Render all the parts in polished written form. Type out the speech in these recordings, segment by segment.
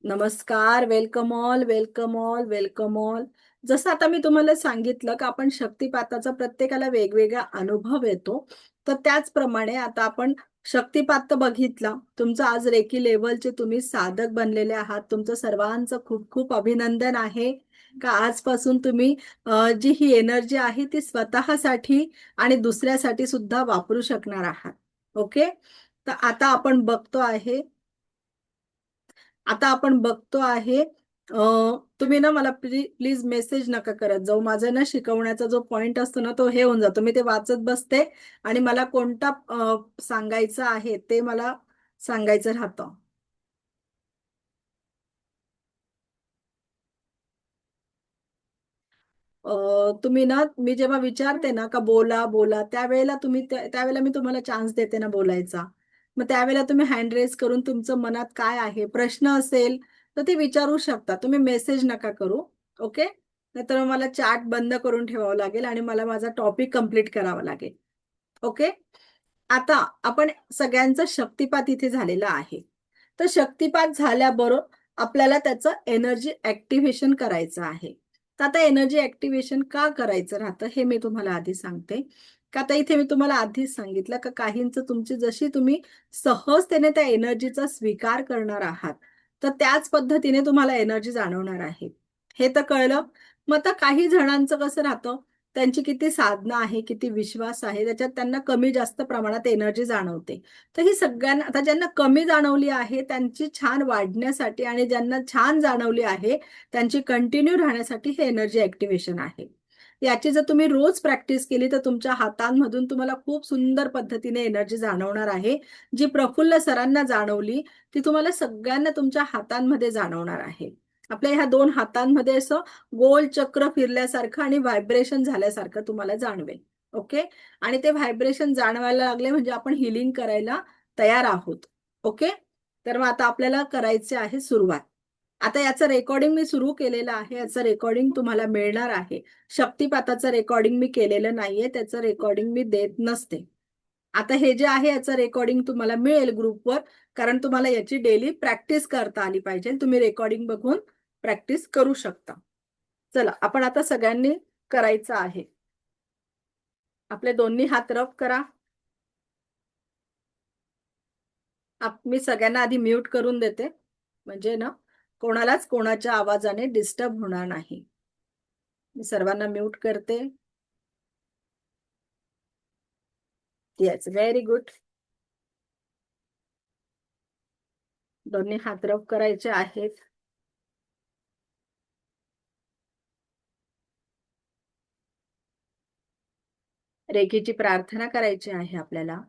नमस्कार. Welcome all, welcome all, welcome all. जसं आता मी तुम्हाला सांगितलं की आपण शक्तिपाताचा प्रत्येकाला वेगवेगळा अनुभव येतो. तर त्याचप्रमाणे आता आपण शक्तिपात तर बघितला. तुमचं आज रेकी लेव्हलचे तुम्ही साधक बनलेले आहात. तुमचं सर्वांचं खूप खूप अभिनंदन आहे का आजपासून तुम्ही जी ही एनर्जी आहे ती स्वतःसाठी आणि दुसऱ्यासाठी सुद्धा वापरू शकणार आहात. ओके. तर आता आपण बघतो आहे तुम्ही ना मला प्लीज मेसेज नका करत जाऊ. माझं ना शिकवण्याचा जो पॉइंट असतो ना तो हे होऊन जातो. मी ते वाचत बसते आणि मला कोणता सांगायचं आहे ते मला सांगायचं राहतं. तुम्ही ना मी जेव्हा विचारते ना का बोला बोला त्यावेळेला त्यावेळेला मी तुम्हाला चान्स देते ना बोलायचा. मग त्यावेळेला तुम्ही हँड रेज करून तुमचं मनात काय आहे प्रश्न असेल तर ते विचारू शकता. तुम्ही मेसेज नका करू. ओके. नाहीतर मग मला चॅट बंद करून ठेवावं लागेल आणि मला माझा टॉपिक कंप्लीट करावा लागेल. ओके. आता आपण सगळ्यांचा शक्तिपात इथे झालेला आहे. तर शक्तिपात झाल्याबरोबर आपल्याला त्याचं एनर्जी ऍक्टिव्हेशन करायचं आहे. तर आता एनर्जी ऍक्टिव्हेशन का करायचं राहतं हे मी तुम्हाला आधी सांगते. का आता इथे मी तुम्हाला आधीच सांगितलं का काहींचं तुमची जशी तुम्ही सहजतेने त्या एनर्जीचा स्वीकार करणार आहात तर त्याच पद्धतीने तुम्हाला एनर्जी जाणवणार आहे. हे तर कळलं. मग आता काही जणांचं कसं राहतं त्यांची किती साधना आहे किती विश्वास आहे त्याच्यात त्यांना कमी जास्त प्रमाणात एनर्जी जाणवते. तर ही सगळ्यांना आता ज्यांना कमी जाणवली आहे त्यांची छान वाढण्यासाठी आणि ज्यांना छान जाणवली आहे त्यांची कंटिन्यू राहण्यासाठी हे एनर्जी ऍक्टिव्हेशन आहे. याची जर तुम्ही रोज प्रॅक्टिस केली तर तुमच्या हातांमधून तुम्हाला खूप सुंदर पद्धतीने एनर्जी जाणवणार आहे. जी प्रफुल्ल सरांना जाणवली ती तुम्हाला सगळ्यांना तुमच्या हातांमध्ये जाणवणार आहे. आपल्या ह्या दोन हातांमध्ये असं गोल चक्र फिरल्यासारखं आणि व्हायब्रेशन झाल्यासारखं तुम्हाला जाणवेल. ओके. आणि ते व्हायब्रेशन जाणवायला लागले म्हणजे आपण हिलिंग करायला तयार आहोत. ओके. तर मग आता आपल्याला करायचे आहे सुरुवात. आता याचं रेकॉर्डिंग मी सुरू केलेलं आहे. याचं रेकॉर्डिंग तुम्हाला मिळणार आहे. शक्तिपाताचं रेकॉर्डिंग मी केलेलं नाहीये. त्याचं रेकॉर्डिंग मी देत नसते. आता हे जे आहे याचं रेकॉर्डिंग तुम्हाला मिळेल ग्रुपवर. कारण तुम्हाला याची डेली प्रॅक्टिस करता आली पाहिजे. तुम्ही रेकॉर्डिंग बघून प्रॅक्टिस करू शकता. चला आपण आता सगळ्यांनी करायचं आहे. आपले दोन्ही हात रब करा. मी सगळ्यांना आधी म्यूट करून देते. म्हणजे ना कोणालाच कोणाच्या आवाजाने डिस्टर्ब होणार नाही. मी सर्वांना म्यूट करते. Yes, very good. दोन्ही हात रब करायचे आहेत. रेखीची प्रार्थना करायची आहे आपल्याला.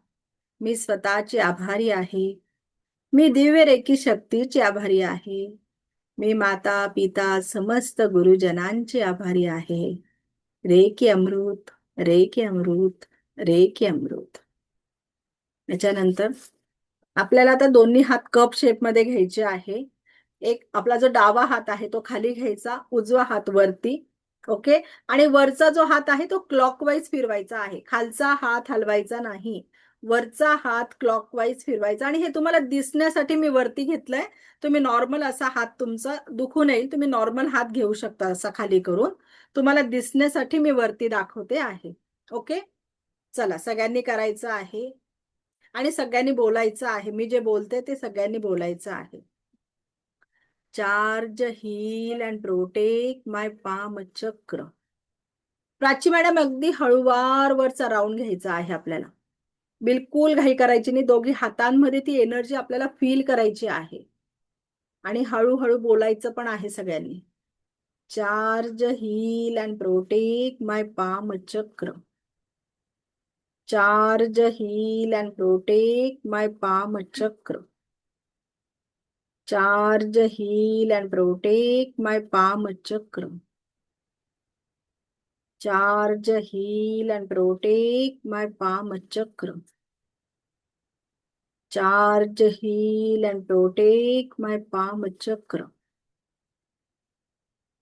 मी स्वतःची आभारी आहे. मी दिव्य रेकी शक्तीची आभारी आहे. मी माता पिता समस्त गुरुजनांची आभारी आहे. रेकी अमृत, रेकी अमृत, रेकी अमृत. त्याच्यानंतर आपल्याला आता दोन्ही हात कप शेप मध्ये घ्यायचे आहे. एक आपला जो डावा हात आहे तो खाली घ्यायचा, उजवा हात वरती. ओके. आणि वरचा जो हात आहे तो क्लॉकवाईज फिरवायचा आहे. खालचा हात हलवायचा नाही. वरचा हात क्लॉकवाईज फिरवायचा आणि हे तुम्हाला दिसण्यासाठी मी वरती घेतलंय. तुम्ही नॉर्मल असा हात तुमचा दुखून येईल. तुम्ही नॉर्मल हात घेऊ शकता असा खाली करून. तुम्हाला दिसण्यासाठी मी वरती दाखवते आहे. ओके. चला सगळ्यांनी करायचं आहे. आणि सगळ्यांनी बोलायचं आहे. मी जे बोलते ते सगळ्यांनी बोलायचं आहे. Charge heal and protect my palm chakra. Prachi madam अगदी हळूवार वरचा राऊंड घ्यायचा आहे आपल्याला. बिलकुल घाई करायची नाही. दोघी हातांमध्ये ती एनर्जी आपल्याला फील करायची आहे. आणि हळूहळू बोलायचं पण आहे सगळ्यांनी. Charge heal and protect my palm chakra. Charge heal and protect my palm chakra. Charge heal and protect my palm chakra. Charge heal and protect my palm chakra. Charge heal and protect my palm chakra.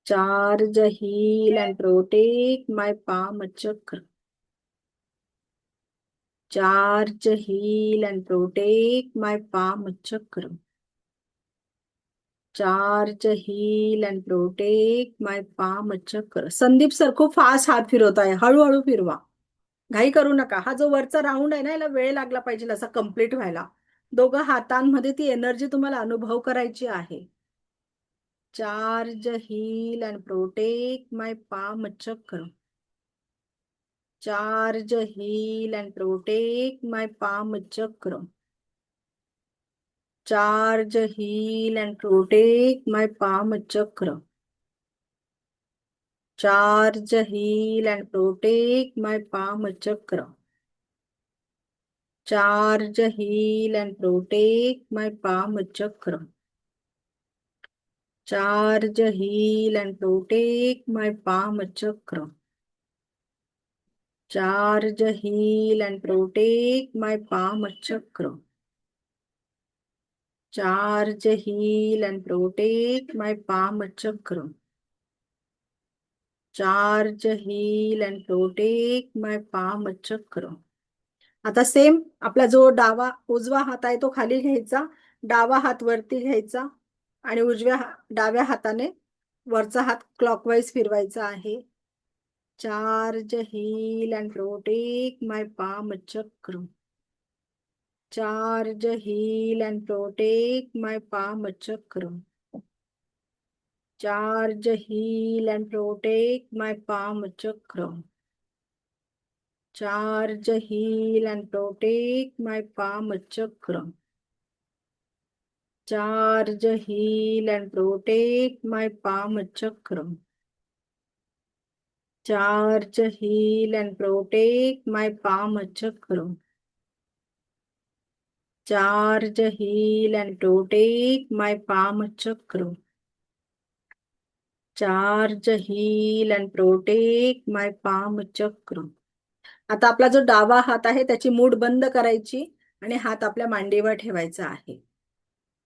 Charge heal and protect my palm chakra. Charge heal and protect my palm chakra. Charge heal and protect my palm chakra. Sandeep sir खूप fast हात फिरवत आहे, हळूहळू फिरवा, घाई करू नका. हा जो वरचा राऊंड आहे ना, याला वेळ लागला पाहिजे असा कम्प्लीट व्हायला. दोघं हातांमध्ये ती एनर्जी तुम्हाला अनुभव करायची आहे. Charge heal and protect my palm chakra. Charge heal and protect my palm chakra. Charge heal and protect my palm chakra. Charge heal and protect my palm chakra. Charge heal and protect my palm chakra. Charge heal and protect my palm chakra. Charge heal and protect my palm chakra. Charge heal and protect my palm chakra. Charge heal and protect my palm chakra. आता same आपला जो उजवा हात आहे तो खाली घ्यायचा, डावा हात वरती घ्यायचा आणि डाव्या हाताने वरचा हात क्लॉकवाईज फिरवायचा आहे. Charge heal and protect my palm chakra. Charge heal and protect my palm chakra. Charge heal and protect my palm chakra. Charge heal and protect my palm chakra. Charge heal and protect my palm chakra. Charge heal and protect my palm chakra. Charge heal and protect my palm chakra. Charge heal and protect my palm chakra. आता आपला जो डावा हात आहे त्याची मूठ बंद करायची आणि हात आपल्या मांडीवर ठेवायचा आहे.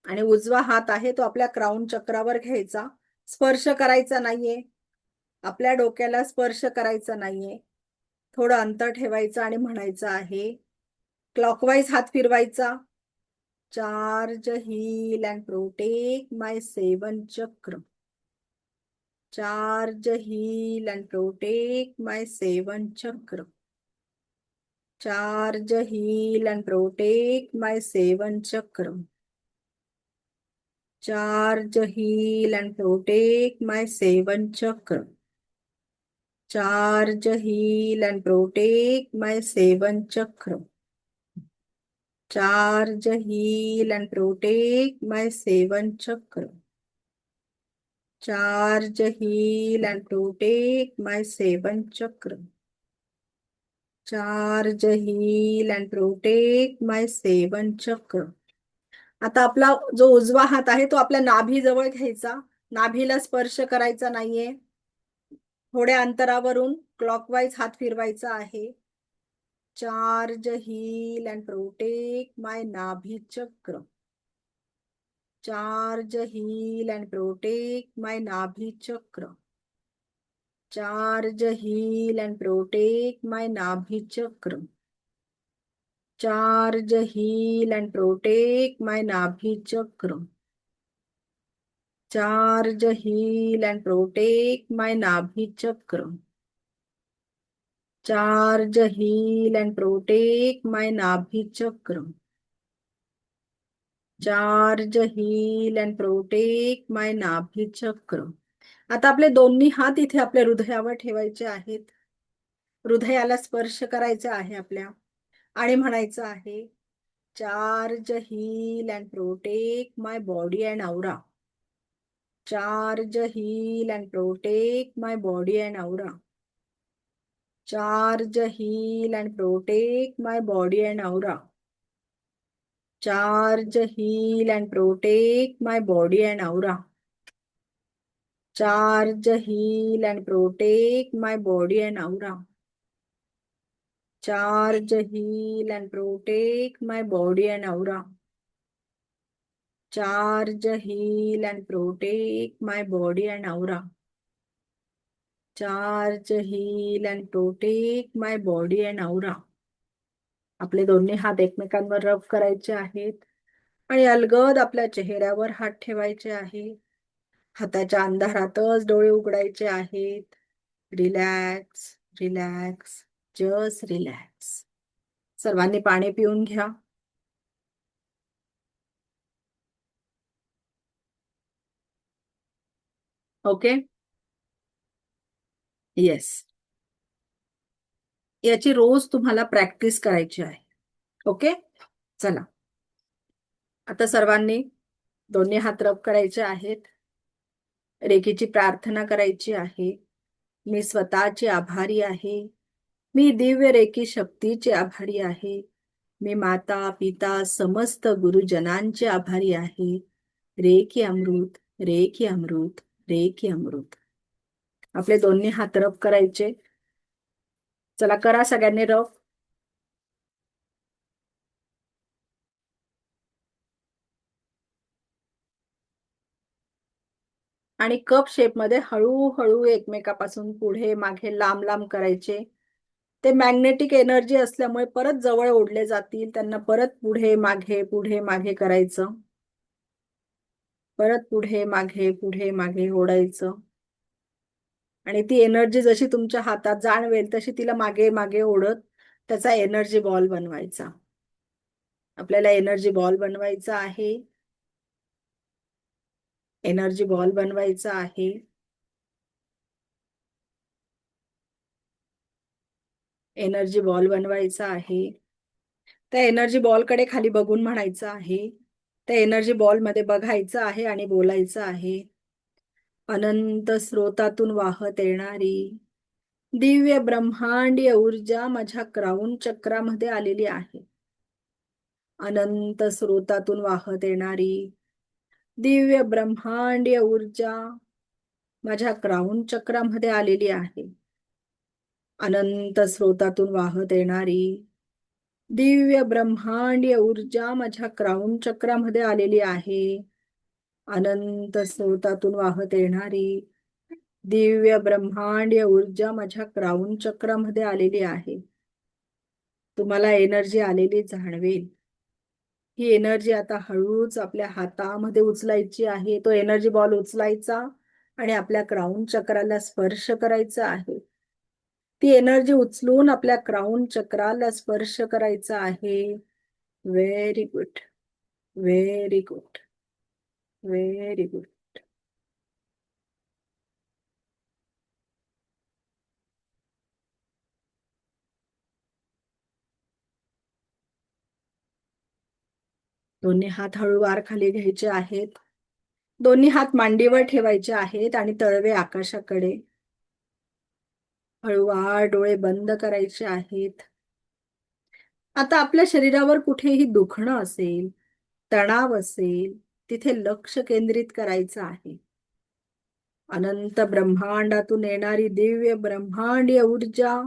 आणि उजवा हात आहे तो आपल्या क्राउन चक्रावर घ्यायचा. स्पर्श करायचा नाहीये, आपल्या डोक्याला स्पर्श करायचा नाहीये. थोडं अंतर ठेवायचं आणि म्हणायचं आहे, क्लॉकवाईज हात फिरवायचा. चार्ज हील अँड प्रोटेक्ट माय सेवन चक्र. चार्ज हील अँड प्रोटेक्ट माय सेवन चक्र. चार्ज हील अँड प्रोटेक्ट माय सेवन चक्र. चार्ज हील अँड प्रोटेक्ट माय सेवन चक्र. चार्ज हील अँड प्रोटेक्ट माय सेवन चक्र. चार्ज हील अँड प्रोटेक्ट माय सेवन चक्र. चार्ज हील अँड प्रोटेक्ट माय सेवन चक्र. चार्ज हील अँड प्रोटेक्ट माय सेवन चक्र. आता आपला जो उजवा हात आहे तो आपल्या नाभीजवळ घ्यायचा, नाभीला स्पर्श करायचा नाहीये. थोड्या अंतरावरून क्लॉकवाईज हात फिरवायचा आहे. चार्ज हील अँड प्रोटेक्ट माय नाभी चक्र. चार्ज हील अँड प्रोटेक्ट माय नाभी चक्र. चार्ज हील अँड प्रोटेक्ट माय नाभी चक्र. चार्ज हील अँड प्रोटेक्ट माय नाभी चक्र. चार्ज हील अँड प्रोटेक्ट माय नाभी चक्र. चार्ज हील अँड प्रोटेक्ट माय नाभी चक्र. चार्ज हील अँड प्रोटेक्ट माय नाभी चक्र. आता आपले दोन्ही हात इथे आपल्या हृदयावर ठेवायचे आहेत. हृदयाला स्पर्श करायचा आहे आपल्या आणि म्हणायचं आहे, charge heal and protect my body and aura. Charge heal and protect my body and aura. Charge heal and protect my body and aura. Charge heal and protect my body and aura. Charge heal and protect my body and aura. Charge heal and protect my body and aura. Charge heal and protect my body and aura. Charge heal and protect my body and aura. आपले दोन्ही हात एकमेकांवर रब करायचे आहेत आणि अलगद आपल्या चेहऱ्यावर हात ठेवायचे आहे. हाताच्या अंधारातच डोळे उघडायचे आहेत. Relax, relax, just relax. सर्वांनी पाणी पिऊन घ्या. ओके. येस. याची रोज तुम्हाला प्रॅक्टिस करायची आहे. ओके. चला, आता सर्वांनी दोन्ही हात रब करायचे आहेत. रेकीची प्रार्थना करायची आहे. मी स्वतःची आभारी आहे. मी दिव्य रेकी शक्तीचे आभारी आहे. मी माता पिता समस्त गुरुजनांचे आभारी आहे. रेकी अमृत, रेकी अमृत, रेकी अमृत. आपले दोन्ही हात रब करायचे. चला, करा सगळ्यांनी रब. आणि कप शेपमध्ये हळूहळू एकमेकापासून पुढे मागे लांब लांब करायचे. ते मॅग्नेटिक एनर्जी असल्यामुळे परत जवळ ओढले जातील. त्यांना परत पुढे मागे पुढे मागे करायचं. परत पुढे मागे पुढे मागे ओढायचं. आणि ती एनर्जी जशी तुमच्या हातात जाणवेल तशी तिला मागे मागे ओढत त्याचा एनर्जी बॉल बनवायचा. आपल्याला एनर्जी बॉल बनवायचा आहे. एनर्जी बॉल बनवायचा आहे. एनर्जी बॉल बनवायचा आहे. त्या एनर्जी बॉलकडे खाली बघून म्हणायचं आहे. त्या एनर्जी बॉलमध्ये बघायचं आहे आणि बोलायचं आहे. अनंत स्रोतातून वाहत येणारी दिव्य ब्रह्मांडीय ऊर्जा माझ्या क्राऊन चक्रामध्ये आलेली आहे. अनंत स्रोतातून वाहत येणारी दिव्य ब्रह्मांडीय ऊर्जा माझ्या क्राऊन चक्रामध्ये आलेली आहे. अनंत स्रोतातून वाहत येणारी दिव्य ब्रह्मांडीय ऊर्जा माझ्या क्राऊन चक्रामध्ये आलेली आहे. अनंत स्रोतातून वाहत येणारी दिव्य ब्रह्मांडीय ऊर्जा माझ्या क्राऊन चक्रामध्ये आलेली आहे. तुम्हाला एनर्जी आलेली जाणवेल. ही एनर्जी आता हळूच आपल्या हातामध्ये उचलायची आहे. तो एनर्जी बॉल उचलायचा आणि आपल्या क्राऊन चक्राला स्पर्श करायचा आहे. ती एनर्जी उचलून आपल्या क्राऊन चक्राला स्पर्श करायचा आहे. Very good, very good, very good. दोन्ही हात हळूवार खाली घ्यायचे आहेत. दोन्ही हात मांडीवर ठेवायचे आहेत आणि तळवे आकाशाकडे. हळूवार डोळे बंद करायचे आहेत. आता आपल्या शरीरावर कुठेही दुखणं असेल, तणाव असेल, तिथे लक्ष केंद्रित करायचं आहे. अनंत ब्रह्मांडातून येणारी दिव्य ब्रह्मांडीय ऊर्जा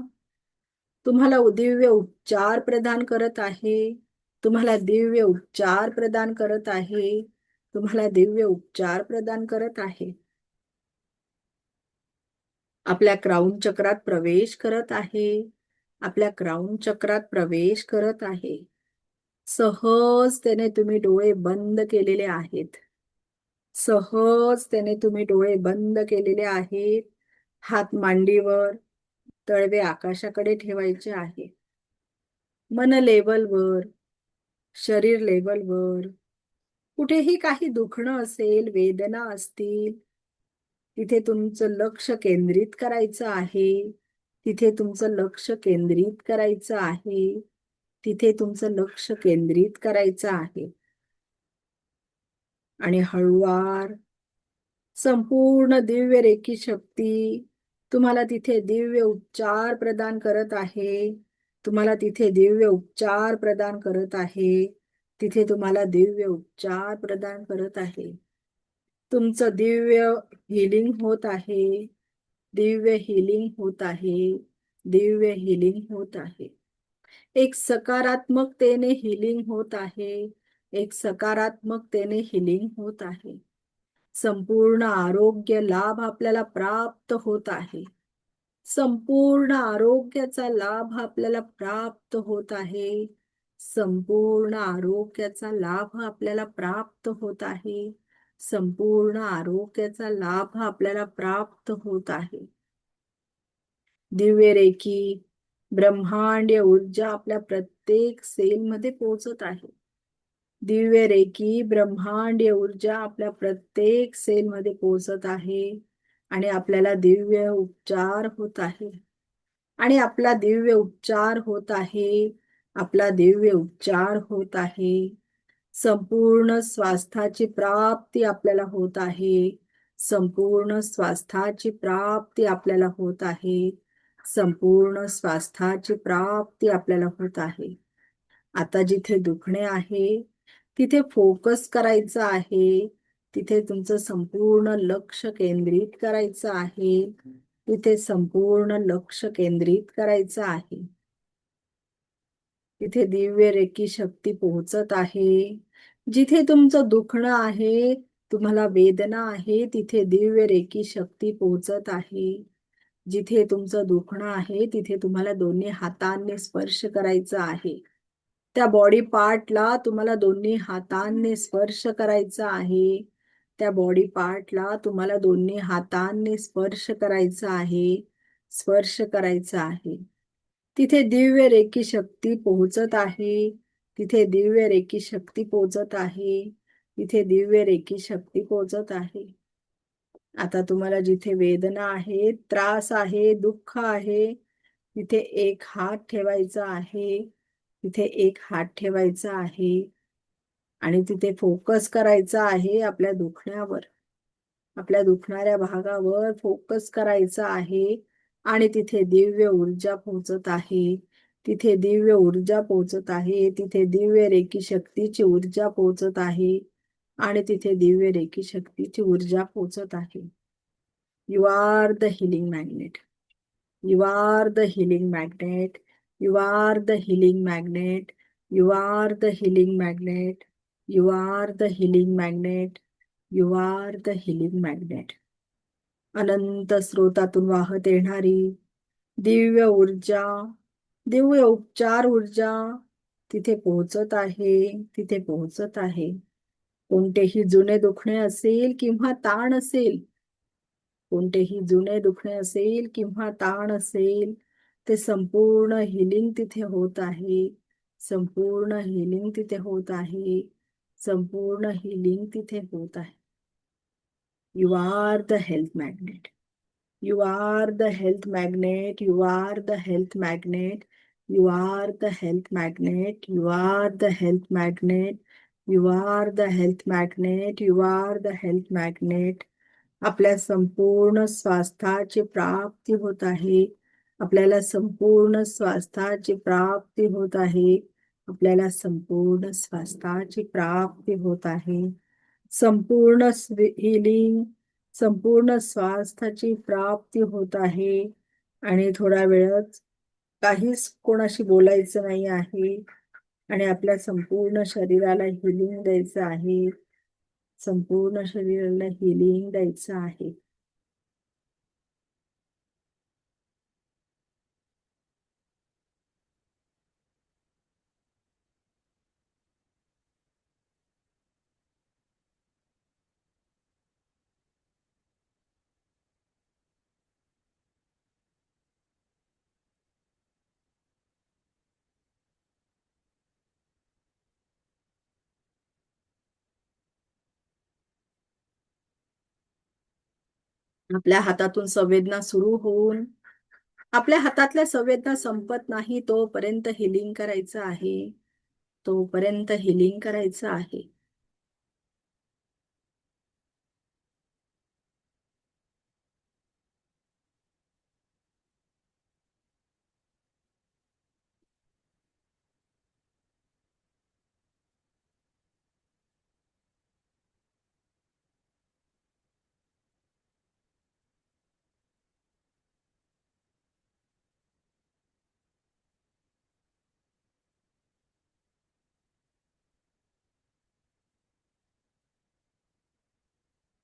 तुम्हाला दिव्य उपचार प्रदान करत आहे. तुम्हाला दिव्य उपचार प्रदान करत आहे. तुम्हाला दिव्य उपचार प्रदान करत आहे. आपल्या क्राऊन चक्रात प्रवेश करत आहे. आपल्या क्राऊन चक्रात प्रवेश करत आहे. सहजतेने तुम्ही डोळे बंद केलेले आहेत. सहजतेने तुम्ही डोळे बंद केलेले आहेत. हात मांडीवर, तळवे आकाशाकडे ठेवायचे आहे. मन लेवलवर, शरीर लेवलवर कुठेही काही दुखणं असेल, वेदना असतील, तिथे तुमचं लक्ष केंद्रित करायचं आहे. तिथे तुमचं लक्ष केंद्रित करायचं आहे. तिथे तुमचं लक्ष केंद्रित करायचं आहे. आणि हळूवार संपूर्ण दिव्य रेखी शक्ती तुम्हाला तिथे दिव्य उपचार प्रदान करत आहे. तुम्हाला तिथे दिव्य उपचार प्रदान करत आहे. तिथे तुम्हाला दिव्य उपचार प्रदान करत आहे. तुमचं दिव्य हिलिंग होत आहे. दिव्य हिलिंग होत आहे. दिव्य हिलिंग होत आहे. एक सकारात्मकतेने हिलिंग होत आहे. एक सकारात्मकतेने हिलिंग होत आहे. संपूर्ण आरोग्य लाभ आपल्याला प्राप्त होत आहे. संपूर्ण आरोग्याचा लाभ आपल्याला प्राप्त होत आहे. संपूर्ण आरोग्याचा लाभ आपल्याला प्राप्त होत आहे. संपूर्ण आरोग्याचा लाभ आपल्याला प्राप्त होत आहे. दिव्य रेखी ब्रह्मांडीय ऊर्जा आपल्या प्रत्येक सेलमध्ये पोहोचत आहे. दिव्य रेखी ब्रह्मांडीय ऊर्जा आपल्या प्रत्येक सेलमध्ये पोहोचत आहे आणि आपल्याला दिव्य उपचार होत आहे. आणि आपला दिव्य उपचार होत आहे. आपला दिव्य उपचार होत आहे. संपूर्ण स्वास्थ्याची प्राप्ती आपल्याला होत आहे. संपूर्ण स्वास्थ्याची प्राप्ती आपल्याला होत आहे. संपूर्ण स्वास्थ्याची प्राप्ती आपल्याला होत आहे. आता जिथे दुखणे आहे तिथे फोकस करायचं आहे. तिथे तुमचं संपूर्ण लक्ष केंद्रित करायचं आहे. तिथे संपूर्ण लक्ष केंद्रित करायचं आहे. तिथे दिव्य रेखी शक्ती पोहोचत आहे. जिथे तुमचं दुखणं आहे, तुम्हाला वेदना आहे, तिथे दिव्य रेखी शक्ती पोहोचत आहे. जिथे तुमचं दुखणं आहे तिथे तुम्हाला दोन्ही हातांनी स्पर्श करायचा आहे. त्या बॉडी पार्टला तुम्हाला दोन्ही हातांनी स्पर्श करायचा आहे. त्या बॉडी पार्टला तुम्हाला दोन्ही हातांनी स्पर्श करायचा आहे. स्पर्श करायचा आहे. तिथे दिव्य रेखी शक्ती पोहोचत आहे. तिथे दिव्य रेखी शक्ती पोहोचत आहे. तिथे दिव्य रेखी शक्ती पोहोचत आहे. आता तुम्हाला जिथे वेदना आहे, त्रास आहे, दुःख आहे, तिथे एक हात ठेवायचा आहे. तिथे एक हात ठेवायचा आहे आणि तिथे फोकस करायचा आहे आपल्या दुखण्यावर. आपल्या दुखणाऱ्या भागावर फोकस करायचा आहे आणि तिथे दिव्य ऊर्जा पोहोचत आहे. तिथे दिव्य ऊर्जा पोहोचत आहे. तिथे दिव्य रेखी शक्तीची ऊर्जा पोहोचत आहे आणि तिथे दिव्य रेखी शक्तीची ऊर्जा पोहोचत आहे. You are the healing magnet. You are the healing magnet. You are the healing magnet. You are the healing magnet. You are the healing magnet. You are the healing magnet. अनंत स्रोतातून वाहत येणारी दिव्य ऊर्जा, दिव्य उपचार ऊर्जा तिथे पोहोचत आहे. तिथे पोहोचत आहे. कोणतेही जुने दुखणे असेल किंवा ताण असेल, कोणतेही जुने दुखणे असेल किंवा ताण असेल, ते संपूर्ण हिलिंग तिथे होत आहे. संपूर्ण हिलिंग तिथे होत आहे. संपूर्ण हिलिंग तिथे होत आहे. You are the health magnet. You are the health magnet. You are the health magnet. You are the health magnet. You are the health magnet. You are the health magnet. You are the health magnet. आपल्या संपूर्ण स्वास्थ्याची प्राप्ती होत आहे. आपल्याला संपूर्ण स्वास्थ्याची प्राप्ती होत आहे. आपल्याला संपूर्ण स्वास्थ्याची प्राप्ती होत आहे. संपूर्ण हिलिंग, संपूर्ण स्वास्थ्याची प्राप्ती होत आहे. आणि थोडा वेळच काहीच कोणाशी बोलायचं नाही आहे आणि आपल्या संपूर्ण शरीराला हिलिंग द्यायचं आहे. संपूर्ण शरीराला हिलिंग द्यायचं आहे. आपल्या हातातून संवेदना सुरू होऊन आपल्या हातातल्या संवेदना संपत नाही तोपर्यंत हिलिंग करायचं आहे. तोपर्यंत हिलिंग करायचं आहे.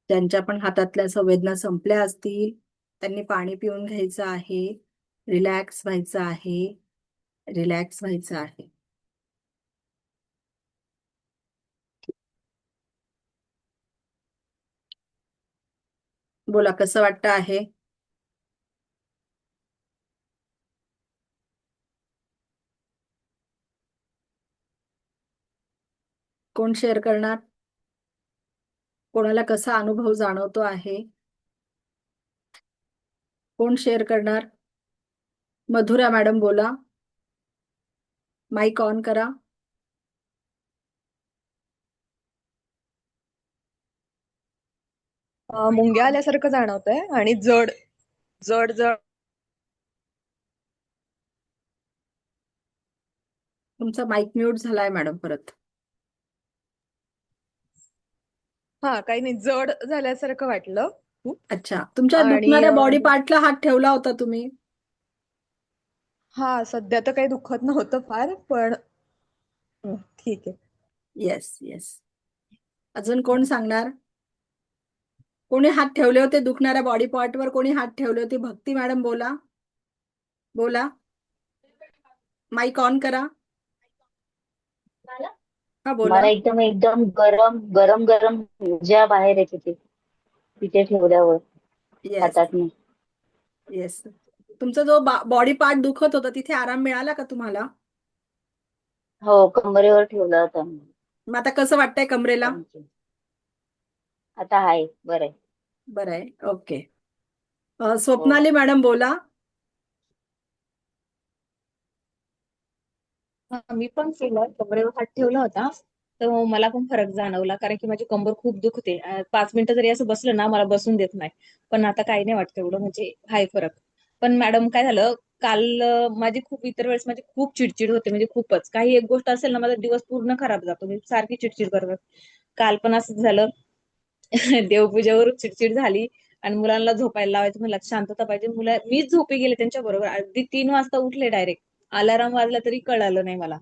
ज्यांच्या पण हातातल्या संवेदना संपल्या असतील त्यांनी पाणी पिऊन घ्यायचं आहे. रिलॅक्स व्हायचं आहे. रिलॅक्स व्हायचं आहे. बोला कसं वाटतं आहे? कोण शेअर करणार? कोणाला कसा अनुभव जाणवतो आहे? कोण शेअर करणार? मधुरा मॅडम बोला. माईक ऑन करा. मुंग्या आल्यासारखं जाणवतंय आणि जड जड जड. तुमचा माईक म्यूट झालाय मॅडम परत. हा, काही नाही, जड झाल्यासारखं वाटलं खूप. अच्छा, तुमच्या आणि दुखणाऱ्या बॉडी पार्टला हात ठेवला होता तुम्ही? हा, सध्या तर काही दुखत नव्हतं फार, पण ठीक आहे. Yes yes. अजून कोण सांगणार? कोणी हात ठेवले होते दुखणाऱ्या बॉडी पार्टवर? कोणी हात ठेवले होते? भक्ती मॅडम बोला. बोला. माईक ऑन करा. हा बोला. मला एकदम एकदम गरम गरम गरम ज्या बाहेर येते ते तिथे ठेवल्यावर येस हातातनी. येस. तुमचा जो बॉडी पार्ट दुखत होता तिथे आराम मिळाला का तुम्हाला? हो, कमरेवर ठेवला होता मी. मग आता कसं वाटतंय कमरेला? आता आहे, बरं आहे. बरं आहे. ओके. हो. स्वप्नाली मॅडम बोला. हा, मी पण केलं, कमरेवर हात ठेवला होता तर मला पण फरक जाणवला, कारण की माझी कंबर खूप दुखते. 5 मिनिटं जरी असं बसलं ना, मला बसून देत नाही. पण आता काही नाही वाटत एवढं, म्हणजे हाय फरक. पण मॅडम काय झालं, काल माझी खूप, इतर वेळेस माझी खूप चिडचिड होते, म्हणजे खूपच. काही एक गोष्ट असेल ना, माझा दिवस पूर्ण खराब जातो, मी सारखी चिडचिड करत. काल पण असंच झालं. देवपूजेवर चिडचिड झाली आणि मुलांना झोपायला लावायचं, मला शांतता पाहिजे. मीच झोपी गेले त्यांच्या बरोबर, अगदी 3 वाजता उठले डायरेक्ट. अलाराम वाजला तरी कळालं नाही मला.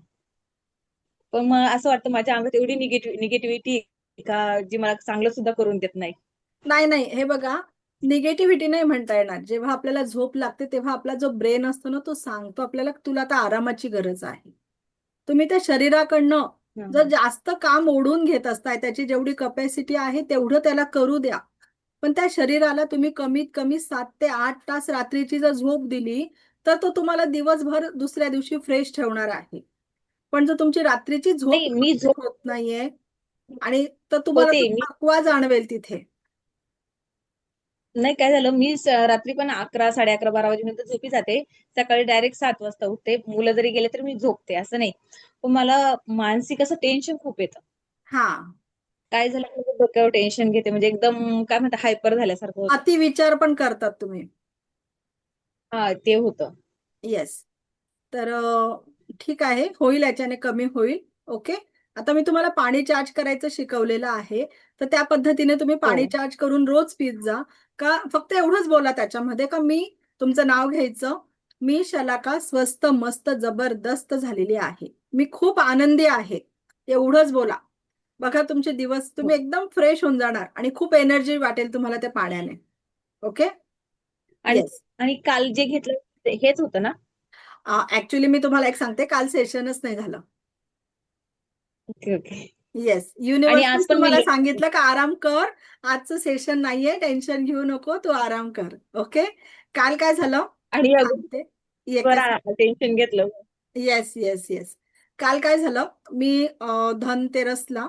पण मग असं वाटतं माझ्या अंगात एवढी निगेटिव्हिटी का, जी मला चांगलं सुद्धा करून देत नाही. नाही नाही, हे बघा, निगेटिव्हिटी नाही म्हणता येणार. जेव्हा आपल्याला झोप लागते तेव्हा आपला जो ब्रेन असतो ना, तो सांगतो आपल्याला तुला आता आरामाची गरज आहे. तुम्ही त्या शरीराकडनं जर हं. जास्त काम ओढून घेत असताय, त्याची जेवढी कपॅसिटी आहे तेवढं त्याला करू द्या. पण त्या शरीराला तुम्ही कमीत कमी 7 ते 8 तास रात्रीची जर झोप दिली तर तो तुम्हाला दिवसभर दुसऱ्या दिवशी फ्रेश ठेवणार आहे. पण जर तुमची रात्रीची झोप नाही, मी झोप होत नाहीये आणि तर तुम्हाला होते तो मी. थकवा जाणवेल तिथे. नाही, काय झालं, मी रात्री पण 11, 11:30, 12 वाजेपर्यंत झोपी जाते. सकाळी डायरेक्ट 7 वाजता उठते. मुलं जरी गेले तर मी झोपते, असं नाही. पण मला मानसिक असं टेन्शन खूप येतं. हा, काय झालं की डोक्यावर टेन्शन घेते, म्हणजे एकदम काय म्हणतात, हायपर झाल्यासारखं होतं. अतिविचार पण करतात तुम्ही? हा, ते होतं. येस. तर ठीक आहे, होईल, याच्याने कमी होईल. ओके. आता मी तुम्हाला पाणी चार्ज करायचं शिकवलेलं आहे, तर त्या पद्धतीने तुम्ही हो. पाणी चार्ज करून रोज पीत जा. का फक्त एवढंच बोला त्याच्यामध्ये का मी तुमचं नाव घ्यायचं, मी शलाका स्वस्त मस्त जबरदस्त झालेली आहे, मी खूप आनंदी आहे, एवढंच बोला. बघा तुमचे दिवस, हो. तुम्ही एकदम फ्रेश होऊन जाणार आणि खूप एनर्जी वाटेल तुम्हाला त्या पाण्याने. ओके. आणि येस. आणि काल जे घेतलं हेच होतं ना? ऍक्च्युली मी तुम्हाला एक सांगते, काल सेशनच नाही झालं. Okay, okay. येस, आणि युनिव्हर्सिटी आज पण मी तुम्हाला सांगितलं का आराम कर, आजचं सेशन नाहीये, टेन्शन घेऊ नको, तू आराम कर. ओके. काल काय झालं मी आणि अजून सांगते. एकच. टेन्शन घेतलं. Yes yes yes. काल काय झालं, मी धनतेरसला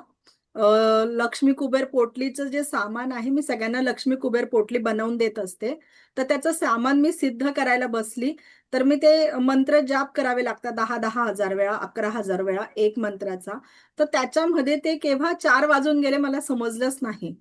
लक्ष्मी कुबेर पोटलीचं जे सामान आहे, मी सगळ्यांना लक्ष्मी कुबेर पोटली बनवून देत असते, तर त्याचं सामान मी सिद्ध करायला बसली. तर मी ते मंत्र जाप करावे लागतात 10,000 वेळा, 11,000 वेळा एक मंत्राचा. तर त्याच्यामध्ये ते केव्हा 4 वाजून गेले मला समजलंच नाही.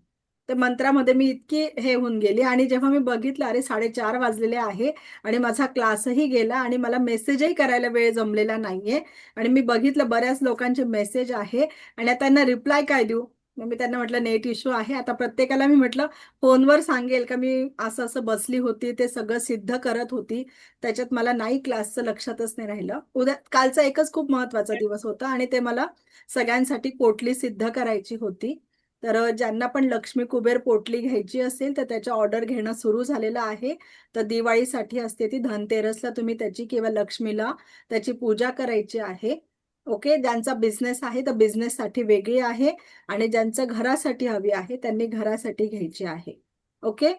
त्या मंत्रामध्ये मी इतकी हे होऊन गेली आणि जेव्हा मी बघितलं, अरे 4:30 वाजलेले आहे आणि माझा क्लासही गेला आणि मला मेसेजही करायला वेळ जमलेला नाहीये. आणि मी बघितलं बऱ्याच लोकांचे मेसेज आहे आणि आता त्यांना रिप्लाय काय देऊ. मग मी त्यांना म्हटलं नेट इश्यू आहे. आता प्रत्येकाला मी म्हटलं फोनवर सांगेल का मी असं असं बसली होती, ते सगळं सिद्ध करत होती, त्याच्यात मला नाही क्लासचं लक्षातच नाही राहिलं. उद्या कालचा एकच खूप महत्वाचा दिवस होता आणि ते मला सगळ्यांसाठी पोटली सिद्ध करायची होती. तर ज्यांना पण लक्ष्मी कुबेर पोटली घ्यायची असेल तर त्याच्या ऑर्डर घेणं सुरू झालेलं आहे. तर दिवाळीसाठी असते ती, धनतेरसला तुम्ही त्याची किंवा लक्ष्मीला त्याची पूजा करायची आहे. ओके. ज्यांचा बिझनेस आहे तर बिझनेससाठी वेगळी आहे आणि ज्यांचं घरासाठी हवी आहे त्यांनी घरासाठी घ्यायची आहे. ओके.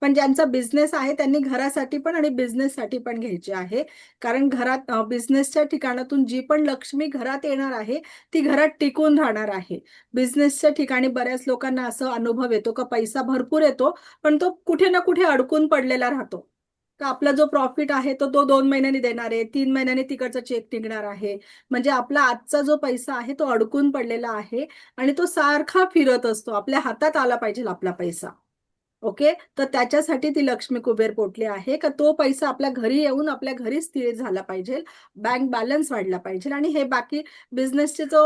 पण ज्यांचा बिझनेस आहे त्यांनी घरासाठी पण आणि बिझनेससाठी पण घ्यायची आहे. कारण घरात बिझनेसच्या ठिकाणातून जी पण लक्ष्मी घरात येणार आहे ती घरात टिकून राहणार आहे. बिझनेसच्या ठिकाणी बऱ्याच लोकांना असं अनुभव येतो का पैसा भरपूर येतो पण तो कुठे ना कुठे अडकून पडलेला राहतो. का आपला जो प्रॉफिट आहे तो 2 महिन्यांनी देणार आहे, 3 महिन्यांनी तिकडचा चेक निघणार आहे. म्हणजे आपला आजचा जो पैसा आहे तो अडकून पडलेला आहे आणि तो सारखा फिरत असतो. आपल्या हातात आला पाहिजे आपला पैसा. ओके, तर त्याच्यासाठी ती लक्ष्मी कुबेर पोटली आहे का तो पैसा आपल्या घरी येऊन आपल्या घरी स्थिर झाला पाहिजे, बँक बॅलन्स वाढला पाहिजे आणि हे बाकी बिझनेसचे जो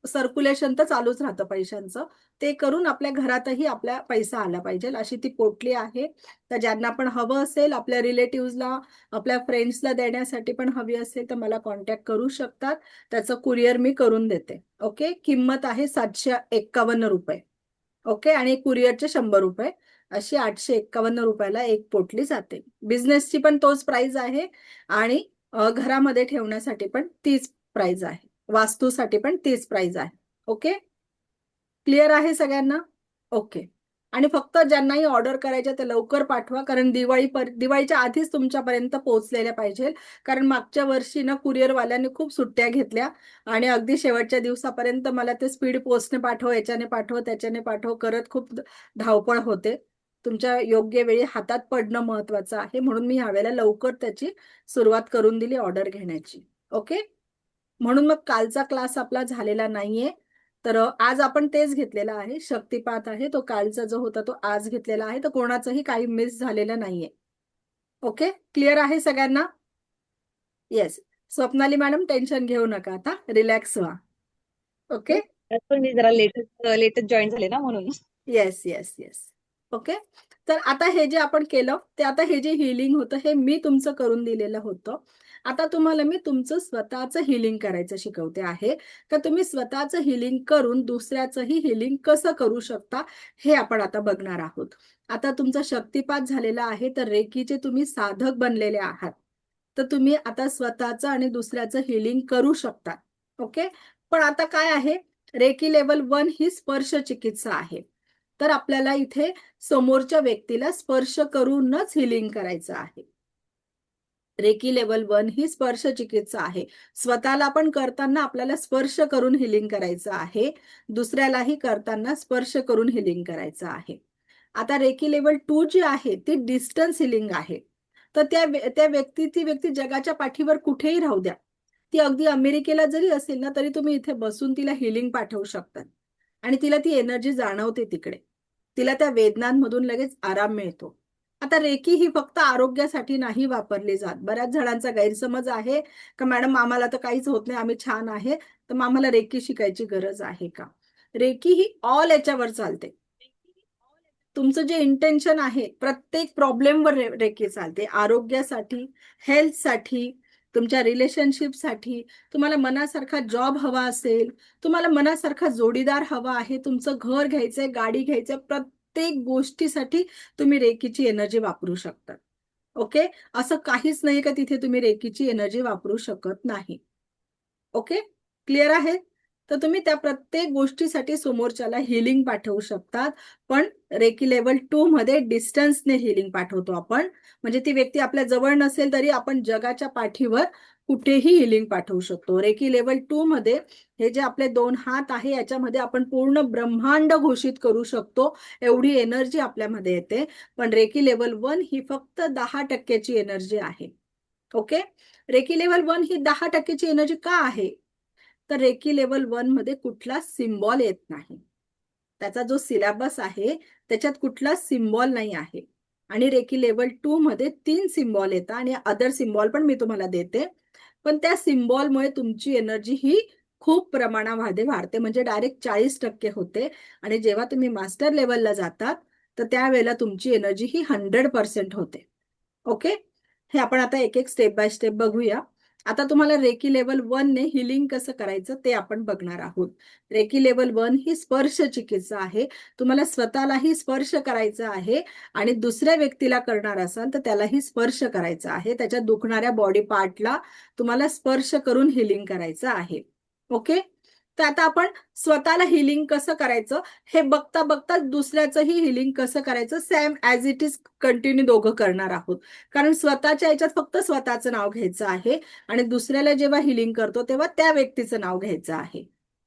सर्क्युलेशन तर चालूच राहतं पैशांचं, ते करून आपल्या घरातही आपला पैसा आला पाहिजे अशी ती पोटली आहे. तर ज्यांना पण हवं असेल आपल्या रिलेटिव्हजला आपल्या फ्रेंड्सला देण्यासाठी पण हवी असेल तर मला कॉन्टॅक्ट करू शकतात. त्याचं कुरिअर मी करून देते. ओके, किंमत आहे 751 रुपये. ओके, आणि कुरिअरचे 100 रुपये, अशी 851 रुपयाला एक पोटली जाते. बिझनेसची पण तोच प्राइस आहे आणि घरामध्ये ठेवण्यासाठी पण तीच प्राइस आहे, वास्तूसाठी पण तीच प्राइस आहे. ओके, क्लिअर आहे सगळ्यांना? ओके, आणि फक्त ज्यांनाही ऑर्डर करायच्या ते लवकर पाठवा कारण दिवाळीच्या आधीच तुमच्यापर्यंत पोहोचलेल्या पाहिजे. कारण मागच्या वर्षी ना कुरिअरवाल्यांनी खूप सुट्ट्या घेतल्या आणि अगदी शेवटच्या दिवसापर्यंत मला ते स्पीड पोस्टने पाठव, याच्याने पाठव, त्याच्याने पाठव करत खूप धावपळ होते. तुमच्या योग्य वेळी हातात पडणं महत्वाचं आहे म्हणून मी ह्यावेळेला लवकर त्याची सुरुवात करून दिली ऑर्डर घेण्याची. ओके, म्हणून मग कालचा क्लास आपला झालेला नाहीये. तर आज आपण तेच घेतलेला आहे, शक्तिपात आहे तो. कालचा जो होता तो आज घेतलेला आहे, तर कोणाचंही काही मिस झालेलं नाहीये. ओके, क्लिअर आहे सगळ्यांना? येस, स्वप्नाली मॅडम टेन्शन घेऊ नका, आता रिलॅक्स व्हा. ओके, त्यात पण मी जरा लेटेस्ट जॉईन झाले ना म्हणून. Yes yes yes. ओके, तर आता हे जे आपण केलं ते आता हे जे हिलिंग होतं हे मी तुमचं करून दिलेलं होतं. आता तुम्हाला मी तुमचं स्वतःचं हिलिंग करायचं शिकवते आहे का तुम्ही स्वतःचं हिलिंग करून दुसऱ्याचंही हिलिंग कसं करू शकता हे आपण आता बघणार आहोत. आता तुमचा शक्तिपात झालेला आहे तर रेकीचे तुम्ही साधक बनलेले आहात, तर तुम्ही आता स्वतःचं आणि दुसऱ्याचं हिलिंग करू शकता. ओके, पण आता काय आहे, रेकी लेवल 1 ही स्पर्श चिकित्सा आहे. तर आपल्याला इथे समोरच्या व्यक्तीला स्पर्श करूनच हिलिंग करायचं आहे. रेकी लेवल 1 ही स्पर्श चिकित्सा आहे. स्वतःला पण करताना आपल्याला स्पर्श करून हिलिंग करायचं आहे, दुसऱ्यालाही करताना स्पर्श करून हिलिंग करायचं आहे. आता रेकी लेवल 2 जी आहे ती डिस्टन्स हिलिंग आहे. तर ती व्यक्ती जगाच्या पाठीवर कुठेही राहू द्या, ती अगदी अमेरिकेला जरी असेल ना तरी तुम्ही इथे बसून तिला हिलिंग पाठवू शकता आणि तिला ती एनर्जी जाणवते तिकडे, तिला त्या वेदनांमधून लगेच आराम मिळतो. आता रेकी ही फक्त आरोग्यासाठी नाही वापरली जात. बऱ्याच जणांचा गैरसमज आहे का मॅडम आम्हाला तर काहीच होत नाही, आम्ही छान आहे, तर मग आम्हाला रेकी शिकायची गरज आहे का? रेकी ही ऑल याच्यावर चालते. तुमचं जे इंटेन्शन आहे प्रत्येक प्रॉब्लेमवर रेकी चालते. आरोग्यासाठी, हेल्थसाठी, तुमच्या रिलेशनशिपसाठी, तुम्हाला मनासारखा जॉब हवा असेल, तुम्हाला मनासारखा जोडीदार हवा आहे, तुमचं घर घ्यायचंय, गाडी घ्यायचंय, प्रत्येक गोष्टीसाठी तुम्ही रेकीची एनर्जी वापरू शकता. ओके, असं काहीच नाही का तिथे तुम्ही रेकीची एनर्जी वापरू शकत नाही. ओके, क्लिअर आहे? तर तुम्ही त्या प्रत्येक गोष्टीसाठी समोरच्याला हिलिंग पाठवू शकतात. पण रेकी लेवल 2 मध्ये डिस्टन्सने हिलिंग पाठवतो आपण. म्हणजे ती व्यक्ती आपल्या जवळ नसेल तरी आपण जगाच्या पाठीवर कुठेही हिलिंग पाठवू शकतो. रेकी लेवल 2 मध्ये हे जे आपले 2 हात आहे याच्यामध्ये आपण पूर्ण ब्रह्मांड घोषित करू शकतो, एवढी एनर्जी आपल्यामध्ये येते. पण रेकी लेवल 1 ही फक्त 10% एनर्जी आहे. ओके, रेकी लेवल 1 ही 10% एनर्जी का आहे? तर रेकी लेवल 1 मध्ये कुठला सिम्बॉल येत नाही. त्याचा जो सिलेबस आहे त्याच्यात कुठला सिम्बॉल नाही आहे. आणि रेकी लेवल 2 मध्ये 3 सिम्बॉल येतात आणि अदर सिम्बॉल पण मी तुम्हाला देते. पण त्या सिम्बॉलमुळे तुमची एनर्जी ही खूप प्रमाणामध्ये वाढते, म्हणजे डायरेक्ट 40% होते. आणि जेव्हा तुम्ही मास्टर लेवलला जातात तर त्यावेळेला तुमची एनर्जी ही 100% होते. ओके, हे आपण आता एक एक स्टेप बाय स्टेप बघूया. आता तुम्हाला रेकी लेवल 1 ने हिलिंग कसं करायचं ते आपण बघणार आहोत. रेकी लेवल 1 ही स्पर्श चिकित्सा आहे. तुम्हाला स्वतःलाही स्पर्श करायचा आहे आणि दुसऱ्या व्यक्तीला करणार असाल तर त्यालाही स्पर्श करायचा आहे. त्याच्या दुखणाऱ्या बॉडी पार्टला तुम्हाला स्पर्श करून हिलिंग करायचं आहे. ओके, तर आता आपण स्वतःला हिलिंग कसं करायचं हे बघता बघता दुसऱ्याचंही हिलिंग कसं करायचं same as it is continue दोघं करणार आहोत. कारण स्वतःच्या याच्यात फक्त स्वतःचं नाव घ्यायचं आहे आणि दुसऱ्याला जेव्हा हिलिंग करतो तेव्हा त्या व्यक्तीचं नाव घ्यायचं आहे.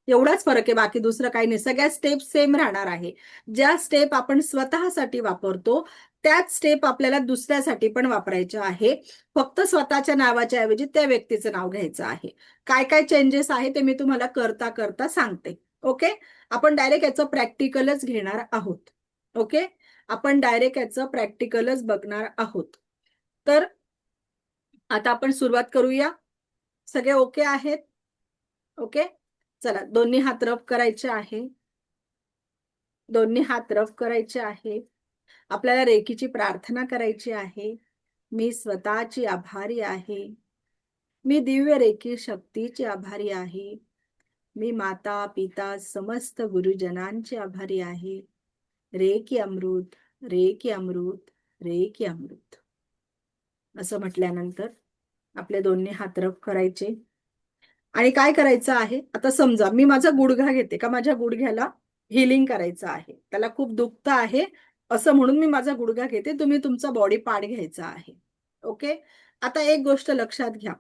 एवढाच फरक आहे, बाकी दुसरं काही नाही. सगळ्या स्टेप सेम राहणार आहे. ज्या स्टेप आपण स्वतःसाठी वापरतो त्याच स्टेप आपल्याला दुसऱ्यासाठी पण वापरायच्या आहे. फक्त स्वतःच्या नावाच्या ऐवजी त्या व्यक्तीचं नाव घ्यायचं आहे. काय काय चेंजेस आहे ते मी तुम्हाला करता करता सांगते. ओके, आपण डायरेक्ट याचं प्रॅक्टिकलच घेणार आहोत. ओके, आपण डायरेक्ट याचं प्रॅक्टिकलच बघणार आहोत. तर आता आपण सुरुवात करूया. सगळे ओके आहेत? ओके, चला दोन्ही हात रफ करायचे आहे. दोन्ही हात रफ करायचे आहे. आपल्याला रेकीची प्रार्थना करायची आहे. मी स्वतःची आभारी आहे. मी दिव्य रेकी शक्तीची आभारी आहे. मी माता पिता समस्त गुरुजनांची आभारी आहे. रेकी अमृत, रेकी अमृत, रेकी अमृत. असं म्हटल्यानंतर आपले दोन्ही हात रफ करायचे आणि काय करायचं आहे, आता समजा मी माझा गुडघा घेते का माझ्या गुडघ्याला हिलिंग करायचं आहे, त्याला खूप दुखतं आहे असं म्हणून मी माझा गुडघा घेते. तुम्ही तुमचा बॉडी पार्ट घ्यायचा आहे. ओके, आता एक गोष्ट लक्षात घ्या.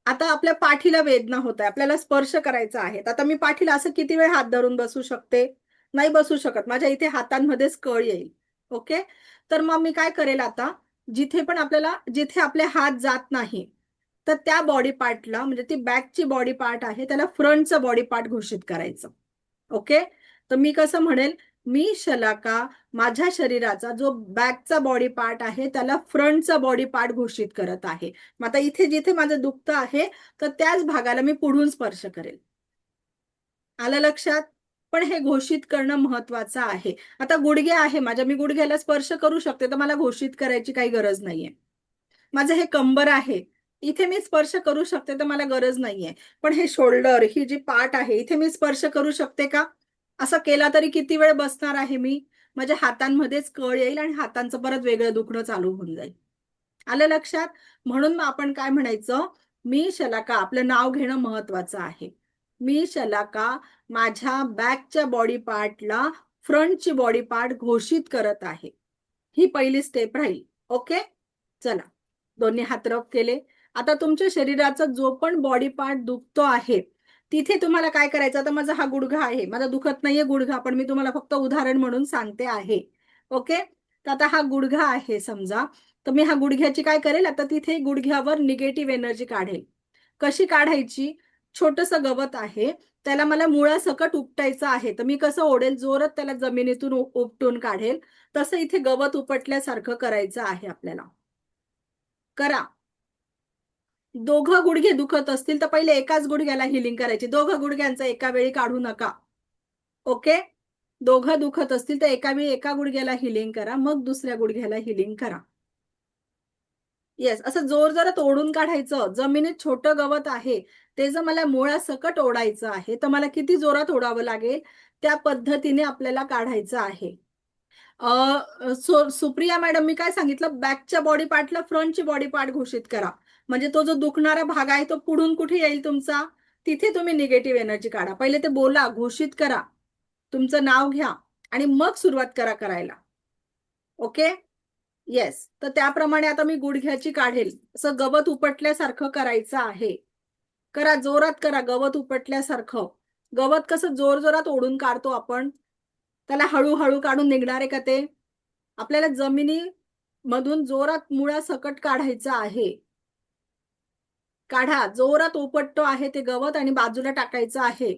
आता आपल्या पाठीला वेदना होत आहे, आपल्याला स्पर्श करायचा आहे. आता मी पाठीला असं किती वेळ हात धरून बसू शकते? नाही बसू शकत. माझ्या इथे हातांमध्येच कळ येईल. ओके, तर मग मी काय करेल, आता जिथे पण आपल्याला जिथे आपले हात जात नाही तर त्या बॉडी पार्टला, म्हणजे ती बॅकची बॉडी पार्ट आहे त्याला फ्रंटचं बॉडी पार्ट घोषित करायचं. ओके, तर मी कसं म्हणेल, मी शलाका माझ्या शरीराचा जो बॅकचा बॉडी पार्ट आहे त्याला फ्रंटचा बॉडी पार्ट घोषित करत आहे. मग आता इथे जिथे माझं दुखतं आहे तर त्याच भागाला मी पुढून स्पर्श करेल. आलं लक्षात? पण हे घोषित करणं महत्वाचं आहे. आता गुडघे आहे माझ्या, मी गुडघ्याला स्पर्श करू शकते तर मला घोषित करायची काही गरज नाहीये. माझं हे कंबर आहे, इथे मी स्पर्श करू शकते तर मला गरज नाहीये. पण हे शोल्डर, ही जी पार्ट आहे इथे मी स्पर्श करू शकते का? असं केला तरी किती वेळ बसणार आहे मी? माझ्या हातांमध्येच कळ येईल आणि हातांचं परत वेगळं दुखणं चालू होऊन जाईल. आलं लक्षात? म्हणून आपण काय म्हणायचं, मी शलाका, आपलं नाव घेणं महत्वाचं आहे. मी शलाका माझ्या बॅकच्या बॉडी पार्टला फ्रंटची बॉडी पार्ट घोषित करत आहे. ही पहिली स्टेप राहील. ओके, चला दोन्ही हात रफ केले. आता तुमच्या शरीराचा जो पण बॉडी पार्ट दुखतो आहे तिथे तुम्हाला काय करायचं, आता माझा हा गुडघा आहे, माझा दुखत नाहीये गुडघा, पण मी तुम्हाला फक्त उदाहरण म्हणून सांगते आहे. ओके, तर आता हा गुडघा आहे समजा, तर मी हा गुडघ्याची काय करेल, आता तिथे गुडघ्यावर निगेटिव्ह एनर्जी काढेल. कशी काढायची? छोटंसं गवत आहे, त्याला मला मुळासकट उपटायचं आहे. तर मी कसं ओढेल, जोरात त्याला जमिनीतून उपटून काढेल, तसं इथे गवत उपटल्यासारखं करायचं आहे आपल्याला. करा. दोघं गुडघे दुखत असतील तर पहिले एकाच गुडघ्याला हिलिंग करायची. दोघं गुडघ्यांचं एका वेळी काढू नका. ओके, दोघं दुखत असतील तर एका वेळी एका गुडघ्याला हिलिंग करा, मग दुसऱ्या गुडघ्याला हिलिंग करा. येस, असं जोर जोरात ओढून काढायचं. जमिनीत छोटं गवत आहे, ते जर मला मुळासकट ओढायचं आहे तर मला किती जोरात ओढावं लागेल, त्या पद्धतीने आपल्याला काढायचं आहे. सुप्रिया मॅडम, मी काय सांगितलं, बॅकच्या बॉडी पार्टला फ्रंटची बॉडी पार्ट घोषित करा. म्हणजे तो जो दुखणारा भाग आहे तो पुढून कुठे येईल तुमचा, तिथे तुम्ही निगेटिव्ह एनर्जी काढा. पहिले ते बोला, घोषित करा, तुमचं नाव घ्या आणि मग सुरुवात करा करायला. ओके, येस, तर त्याप्रमाणे आता मी गुडघ्याची काढेल. असं गवत उपटल्यासारखं करायचं आहे. करा, जोरात करा, गवत उपटल्यासारखं. गवत कसं जोर जोरात ओढून काढतो आपण, त्याला हळूहळू काढून निघणार आहे का ते? आपल्याला जमिनी मधून जोरात मुळासकट काढायचं आहे. काढा, जोरात उपटतो आहे ते गवत आणि बाजूला टाकायचं आहे.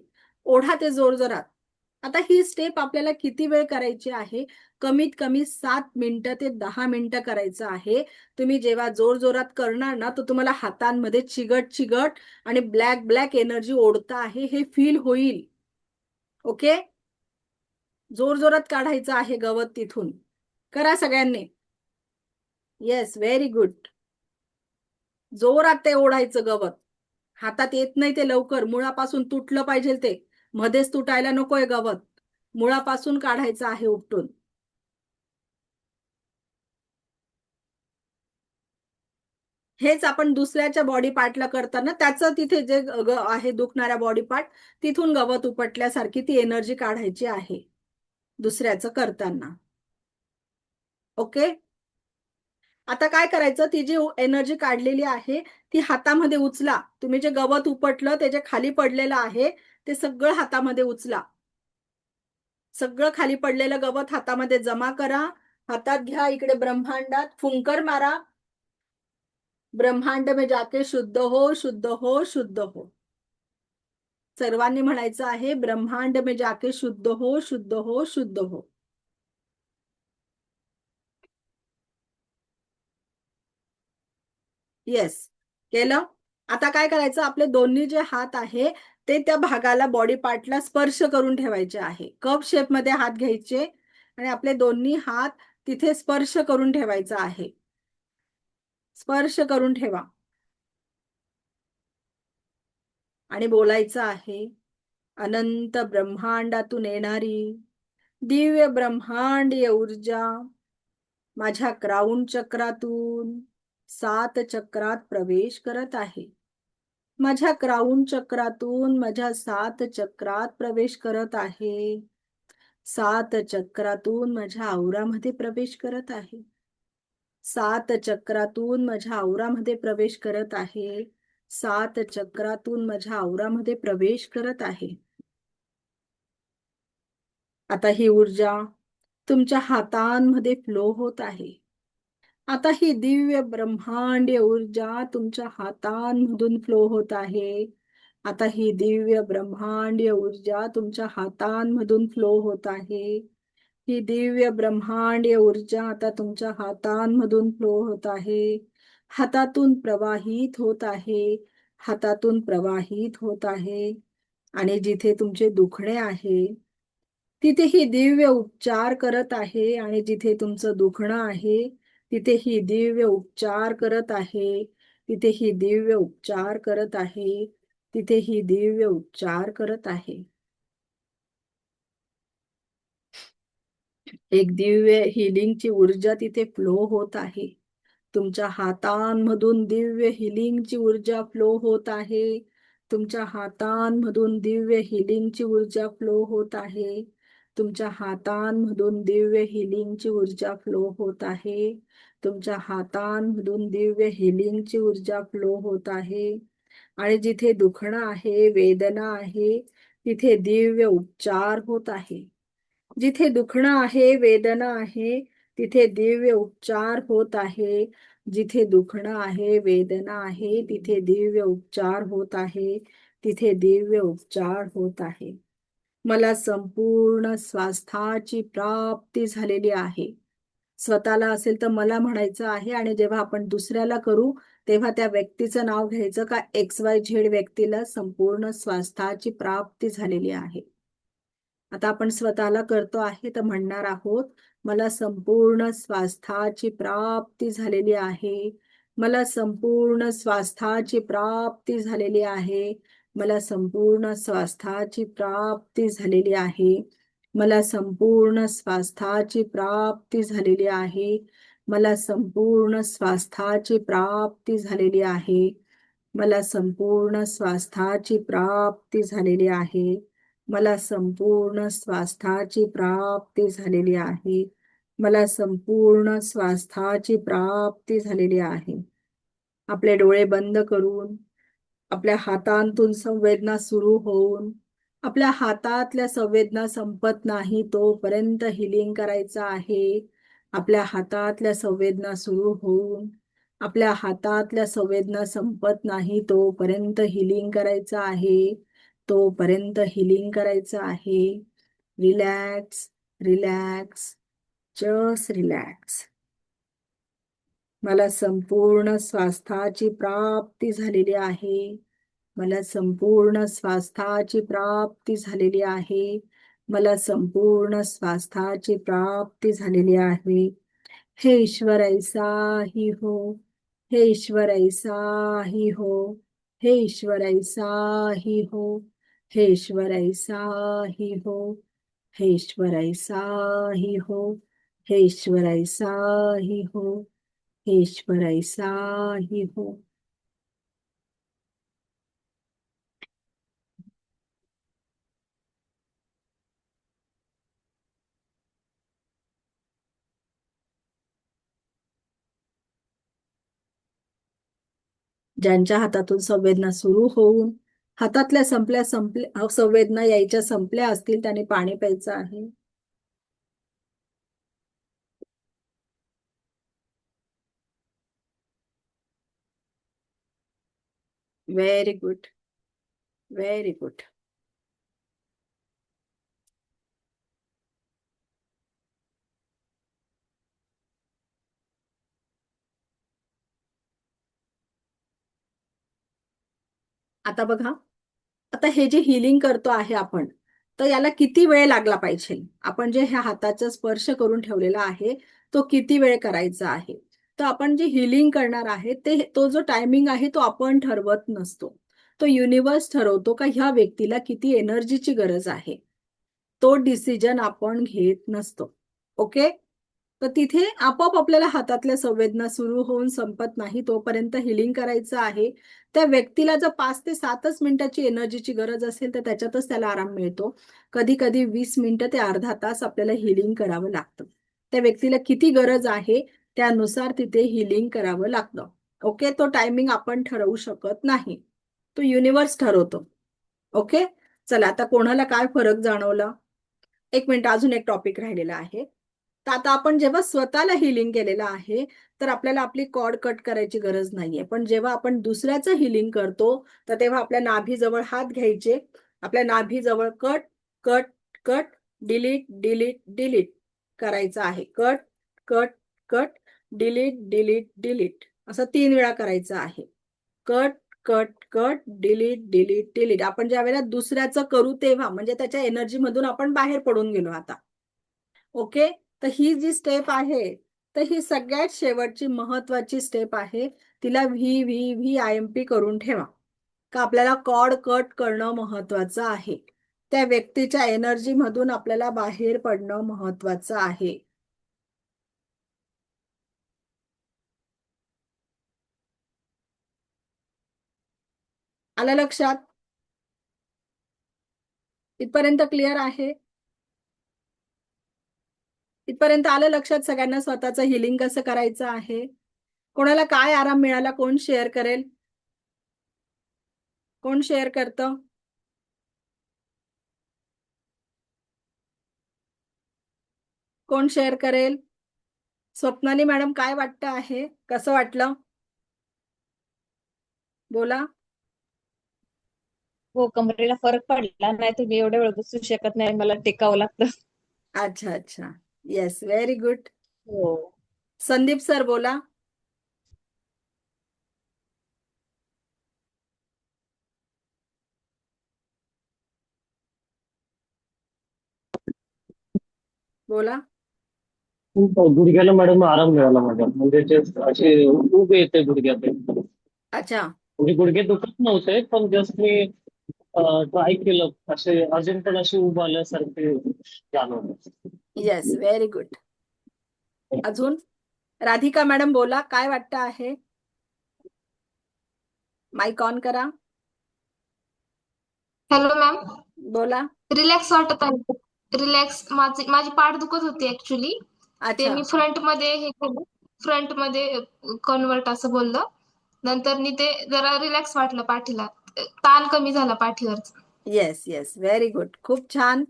ओढा ते जोर जोरात. आता ही स्टेप आपल्याला किती वेळ करायची आहे? कमीत कमी 7 मिनिटं ते 10 मिनिटं करायचं आहे. तुम्ही जेव्हा जोर जोरात करणार ना तर तुम्हाला हातांमध्ये चिगट चिगट आणि ब्लॅक ब्लॅक एनर्जी ओढता आहे हे फील होईल. ओके, जोर जोरात काढायचं आहे गवत तिथून. करा सगळ्यांनी. Yes, very good. जोरात ते ओढायचं गवत. हातात येत नाही ते लवकर, मुळापासून तुटलं पाहिजे ते, मध्येच तुटायला नकोय गवत. मुळापासून काढायचं आहे उपटून. हेच आपण दुसऱ्याच्या बॉडी पार्टला करताना त्याचं तिथे जे आहे दुखणाऱ्या बॉडी पार्ट तिथून गवत उपटल्यासारखी ती एनर्जी काढायची आहे दुसऱ्याचं करताना. ओके. आता काय करायचं, ती जी एनर्जी काढलेली आहे ती हातामध्ये उचला. तुम्ही जे गवत उपटलं ते जे खाली पडलेलं आहे ते सगळं हातामध्ये उचला. सगळं खाली पडलेलं गवत हातामध्ये जमा करा. हातात घ्या, इकडे ब्रह्मांडात फुंकर मारा. ब्रह्मांड में जाके शुद्ध हो, शुद्ध हो, शुद्ध हो. सर्वांनी म्हणायचं आहे, ब्रह्मांड में जाके शुद्ध हो, शुद्ध हो, शुद्ध हो. येस, केलं. आता काय करायचं, आपले दोन्ही जे हात आहे ते त्या भागाला बॉडी पार्टला स्पर्श करून ठेवायचे आहे. कप शेप मध्ये हात घ्यायचे आणि आपले दोन्ही हात तिथे स्पर्श करून ठेवायचा आहे. स्पर्श करून ठेवा आणि बोलायचं आहे, अनंत ब्रह्मांडातून येणारी दिव्य ब्रह्मांडीय ऊर्जा माझ्या क्राउन चक्रातून 7 चक्रात प्रवेश करत आहे. माझ्या क्राउन चक्रातून माझ्या 7 चक्रात प्रवेश करत आहे. 7 चक्रातून माझ्या औरामध्ये प्रवेश करत आहे. 7 चक्रातून माझ्या औरामध्ये प्रवेश करत आहे. 7 चक्रातून माझ्या औरामध्ये प्रवेश करत आहे. आता ही ऊर्जा तुमच्या हातांमध्ये फ्लो होत आहे. आता ही दिव्य ब्रह्मांडीय ऊर्जा तुमच्या हातांमधून फ्लो होत आहे. आता ही दिव्य ब्रह्मांडीय ऊर्जा तुमच्या हातांमधून फ्लो होत आहे. ही दिव्य ब्रह्मांडीय ऊर्जा आता तुमच्या हातांमधून फ्लो होत आहे. हातातून प्रवाहित होत आहे. हातातून प्रवाहित होत आहे. आणि जिथे तुमचे दुखणे आहे तिथे ही दिव्य उपचार करत आहे. आणि जिथे तुमचं दुखणं आहे तिथे ही दिव्य उपचार करत आहे. तिथे ही दिव्य उपचार करत आहे. तिथे ही दिव्य उपचार करत आहे. एक दिव्य हिलिंगची ऊर्जा तिथे फ्लो होत आहे. तुमच्या हातांमधून दिव्य हिलिंगची ऊर्जा फ्लो होत आहे. तुमच्या हातांमधून दिव्य हिलिंगची ऊर्जा फ्लो होत आहे. तुमच्या हातांमधून दिव्य हिलिंगची ऊर्जा फ्लो होत आहे. तुमच्या हातांमधून दिव्य हिलिंगची ऊर्जा फ्लो होत आहे. आणि जिथे दुखणं आहे, वेदना आहे, तिथे दिव्य उपचार होत आहे. जिथे दुखणं आहे, वेदना आहे, तिथे दिव्य उपचार होत आहे. जिथे दुखणं आहे, वेदना आहे, तिथे दिव्य उपचार होत आहे. तिथे दिव्य उपचार होत आहे. मला संपूर्ण स्वास्थ्याची प्राप्ती झालेली आहे. स्वतःला असेल तर मला म्हणायचं आहे. आणि जेव्हा आपण दुसऱ्याला करू तेव्हा त्या व्यक्तीचं नाव घ्यायचं का XYZ व्यक्तीला संपूर्ण स्वास्थ्याची प्राप्ती झालेली आहे. आता आपण स्वतःला करतो आहे तर म्हणणार आहोत, मला संपूर्ण स्वास्थ्याची प्राप्ती झालेली आहे. मला संपूर्ण स्वास्थ्याची प्राप्ती झालेली आहे. मला संपूर्ण स्वास्थ्याची प्राप्ती झालेली आहे. मला संपूर्ण स्वास्थ्याची प्राप्ती झालेली आहे. मला संपूर्ण स्वास्थ्याची प्राप्ती झालेली आहे. मला संपूर्ण स्वास्थ्याची प्राप्ती झालेली आहे. मला संपूर्ण स्वास्थ्याची प्राप्ती झालेली आहे. मला संपूर्ण स्वास्थ्याची प्राप्ती झालेली आहे. आपले डोळे बंद करून आपल्या हातांतून संवेदना सुरू होऊन आपल्या हातातल्या संवेदना संपत नाही तोपर्यंत हिलिंग करायचं आहे. आपल्या हातातल्या संवेदना सुरू होऊन आपल्या हातातल्या संवेदना संपत नाही तोपर्यंत हिलिंग करायचं आहे. तोपर्यंत हिलिंग करायचं आहे. Relax, relax, just relax. मला संपूर्ण स्वास्थ्याची प्राप्ती झालेली आहे. मला संपूर्ण स्वास्थ्याची प्राप्ती झालेली आहे. मला संपूर्ण स्वास्थ्याची प्राप्ती झालेली आहे. हे ईश्वर ऐसा ही हो. हे ईश्वर ऐसा ही हो. हे ईश्वर ऐसा ही हो. हे ईश्वर ऐसा ही हो. हे ईश्वर ऐसा ही हो. हे ईश्वर ऐसा ही हो. ईश्वर ऐसा ही हो. ज्यांच्या हातातून संवेदना सुरू होऊन हातातल्या संपल्या संवेदना यायच्या संपल्या असतील त्याने पाणी प्यायचं आहे. Very good, very good. आता बघा, आता हे जे हिलिंग करतो आहे आपण, तर याला किती वेळ लागला पाहिजे? आपण जे ह्या हाताचा स्पर्श करून ठेवलेला आहे तो किती वेळ करायचा आहे? तर आपण जे हिलिंग करणार आहे तो जो टायमिंग आहे तो आपण ठरवत नसतो. तो युनिवर्स ठरवतो का ह्या व्यक्तीला किती एनर्जीची गरज आहे. तो डिसिजन आपण घेत नसतो. ओके. तर तिथे आपोआप आपल्याला हातातल्या संवेदना सुरू होऊन संपत नाही तोपर्यंत हिलिंग करायचं आहे. त्या व्यक्तीला जर 5 ते 7च मिनिटाची एनर्जीची गरज असेल तर त्याच्यातच त्याला आराम मिळतो. कधी कधी 20 मिनिटं ते अर्धा तास आपल्याला हिलिंग करावं लागतं. त्या व्यक्तीला किती गरज आहे त्यानुसार तिथे हिलिंग करावं लागतं. ओके. तो टायमिंग आपण ठरवू शकत नाही, तो युनिवर्स ठरवतो. ओके. चला, आता कोणाला काय फरक जाणवला? एक मिनिट, अजून एक टॉपिक राहिलेला आहे. तर आता आपण जेव्हा स्वतःला हिलिंग केलेलं आहे तर आपल्याला आपली कॉर्ड कट करायची गरज नाहीये. पण जेव्हा आपण दुसऱ्याचं हिलिंग करतो तर तेव्हा आपल्या नाभीजवळ हात घ्यायचे, आपल्या नाभीजवळ cut cut cut delete delete delete करायचं आहे. Cut cut cut delete delete delete असं 3 वेळा करायचं आहे. Cut cut cut delete delete delete. आपण ज्या वेळेला दुसऱ्याचं करू तेव्हा म्हणजे त्याच्या एनर्जी मधून आपण बाहेर पडून गेलो आता. ओके. तर ही जी स्टेप आहे तर ही सगळ्यात शेवटची महत्वाची स्टेप आहे. तिला VVVIMP करून ठेवा का आपल्याला कॉर्ड कट करणं महत्वाचं आहे. त्या व्यक्तीच्या एनर्जी मधून आपल्याला बाहेर पडणं महत्वाचं आहे. आलं लक्षात? इथपर्यंत क्लिअर आहे? इथपर्यंत आलं लक्षात सगळ्यांना स्वतःचं हिलिंग कसं करायचं आहे? कोणाला काय आराम मिळाला? कोण शेअर करेल? कोण शेअर करतं? कोण शेअर करेल? स्वप्नाली मॅडम, काय वाटतं आहे? कसं वाटलं? बोला. हो, कमरेला फरक पडला. नाही तर मी एवढ्या वेळ बसू शकत नाही, मला टेकावं लागतं. अच्छा अच्छा. Yes, very good. हो. संदीप सर बोला. बोला. गुडघ्याला मॅडम आराम मिळाला माझ्या, म्हणजे ते असे ऊब येते गुडघ्यात. अच्छा. म्हणजे गुडघे दुखत नव्हते पण जस्ट मी ट्राय केलं, असे अजून पण असे उभ आल्यासारखे जाणवलं. Yes, very good. अजून राधिका मॅडम बोला, काय वाटतं आहे? माईक ऑन करा. Hello ma'am. बोला. रिलॅक्स वाटत आहे. रिलॅक्स. माझी पाठ दुखत होती ऍक्च्युली. ते अच्छा. मी फ्रंट मध्ये हे केलं, फ्रंट मध्ये कन्वर्ट असं बोललं. नंतर ते जरा रिलॅक्स वाटलं पाठीला, ताण कमी झाला पाठीवरचा. Yes yes, very good. खूप छान,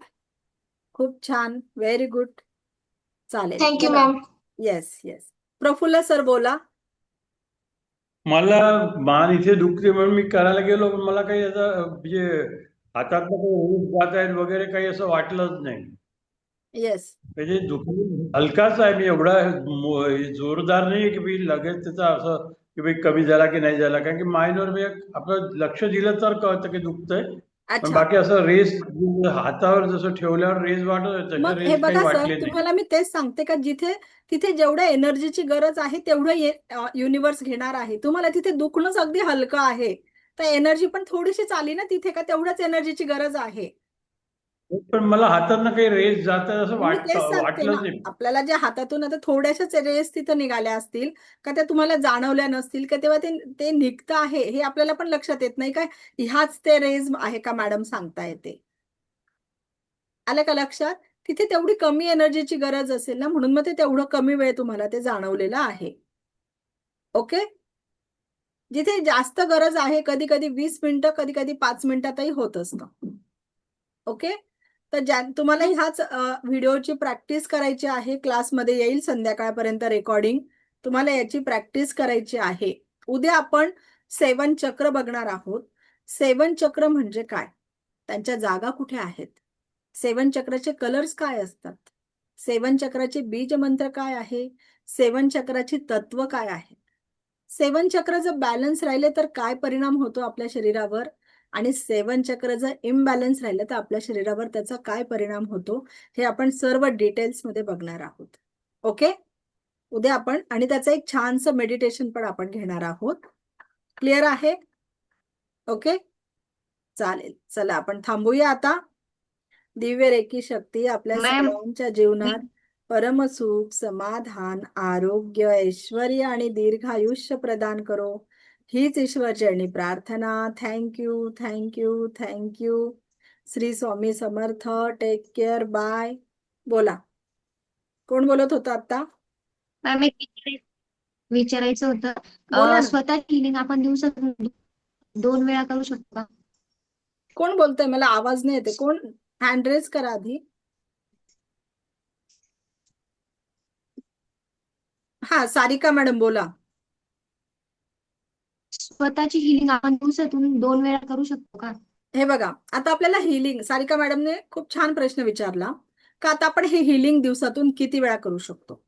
खूप छान, व्हेरी गुड. चालेल, थँक्यू चला. Ma'am. Yes yes. Praful sir बोला. मला मान इथे दुखते म्हणून मी करायला गेलो, पण मला काही असं म्हणजे हातातलं काही ऊब जात आहेत वगैरे काही असं वाटलंच नाही. येस. म्हणजे दुखणी हलकाच आहे, मी एवढा जोरदार नाही की मी लगेच त्याचा असं की भाई कमी झाला की नाही झाला, कारण की माइंडवर मी आपलं लक्ष दिलं तर कळतं की दुखतंय. पण अच्छा. बाकी असं रेस हातावर जसं ठेवल्यावर रेस वाटत, तसे मग हे रेस काही बघा सर, वाटले नाही. तुम्हाला मी तेच सांगते का तिथे जेवढ्या एनर्जीची गरज आहे तेवढं युनिवर्स घेणार आहे. तुम्हाला तिथे दुखणंच अगदी हलकं आहे तर एनर्जी पण थोडीशी आली ना तिथे, का तेवढ्याच एनर्जीची गरज आहे. पण मला हातातनं काही रेस जात असं मी तेच सांगते वाटलंच ना, नाही. आपल्याला जे हातातून आता थोड्याशाच रेस तिथं निघाल्या असतील का, त्या तुम्हाला जाणवल्या नसतील का, तेव्हा ते ते निघतं आहे हे आपल्याला पण लक्षात येत नाही काय ह्याच ते रेस आहे का मॅडम सांगता येते. आलं का लक्षात? तिथे तेवढी कमी एनर्जीची गरज असेल ना, म्हणून मग ते तेवढं कमी वेळ तुम्हाला ते जाणवलेलं आहे. ओके. जिथे जास्त गरज आहे, कधी कधी 20 मिनिटं, कधी कधी 5 मिनिटातही होत असतं. ओके. तर तुम्हाला ह्याच व्हिडिओची प्रॅक्टिस करायची आहे. क्लासमध्ये येईल संध्याकाळपर्यंत रेकॉर्डिंग. तुम्हाला याची प्रॅक्टिस करायची आहे. उद्या आपण 7 चक्र बघणार आहोत. 7 चक्र म्हणजे काय, त्यांच्या जागा कुठे आहेत, 7 चक्राचे कलर्स काय असतात, 7 चक्राचे बीज मंत्र काय आहे, 7 चक्राची तत्व काय आहे, 7 चक्र जर बॅलन्स राहिले तर काय परिणाम होतो आपल्या शरीरावर, आणि 7 चक्र जर इम्बॅलन्स राहिलं तर आपल्या शरीरावर त्याचा काय परिणाम होतो, हे आपण सर्व डिटेल्स मध्ये बघणार आहोत. ओके. उद्या आपण, आणि त्याचं एक छानसं मेडिटेशन पण आपण घेणार आहोत. क्लिअर आहे? ओके. चालेल, चला आपण थांबूया आता. दिव्य रेकी शक्ती आपल्या मॅम सर्वांच्या जीवनात परमसुख, समाधान, आरोग्य, ऐश्वर्य आणि दीर्घायुष्य प्रदान करो, हीच ईश्वरचरणी प्रार्थना. Thank you, thank you, thank you. Shri Swami Samarth. Take care. Bye. बोला, कोण बोलत होतं आता? मॅम एक विचारायचं होतं. बोला ना. स्वतः हिलिंग आपण दिवसातून 2 वेळा करू शकतो का? कोण बोलतंय? मला आवाज नाही येते. कोण? हँड रेज करा आधी. हा, सारिका मॅडम बोला. स्वतःची हिलिंग आपण दिवसातून 2 वेळा करू शकतो का? हे बघा, आता आपल्याला हिलिंग, सारिका मॅडमने खूप छान प्रश्न विचारला का आता आपण हे हिलिंग दिवसातून किती वेळा करू शकतो.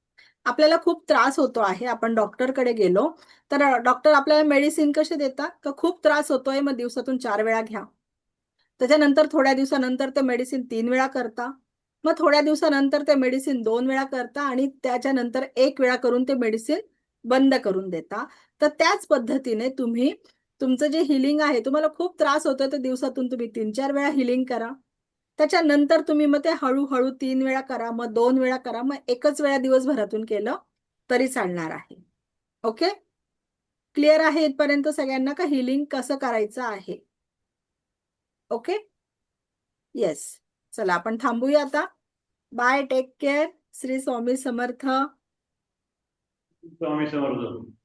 आपल्याला खूप त्रास होतो आहे, आपण डॉक्टरकडे गेलो तर डॉक्टर आपल्याला मेडिसिन कसे देतात का, खूप त्रास होतोय मग दिवसातून 4 वेळा घ्या. त्याच्यानंतर थोड्या दिवसानंतर ते मेडिसिन 3 वेळा करता, मग थोड्या दिवसानंतर ते मेडिसिन 2 वेळा करता, आणि त्याच्यानंतर 1 वेळा करून ते मेडिसिन बंद करून देता. तर त्याच पद्धतीने तुम्ही तुमचं जे हिलिंग आहे, तुम्हाला खूप त्रास होतोय तर दिवसातून तुम्ही 3-4 वेळा हिलिंग करा. त्याच्यानंतर तुम्ही मग ते हळूहळू 3 वेळा करा, मग 2 वेळा करा, मग एकच वेळा दिवसभरातून केलं तरी चालणार आहे. ओके. क्लिअर आहे इथपर्यंत सगळ्यांना का हिलिंग कसं करायचं आहे? ओके. येस. चला आपण थांबूया आता. Bye. Take care. Shri Swami Samarth. Swami समर्थ.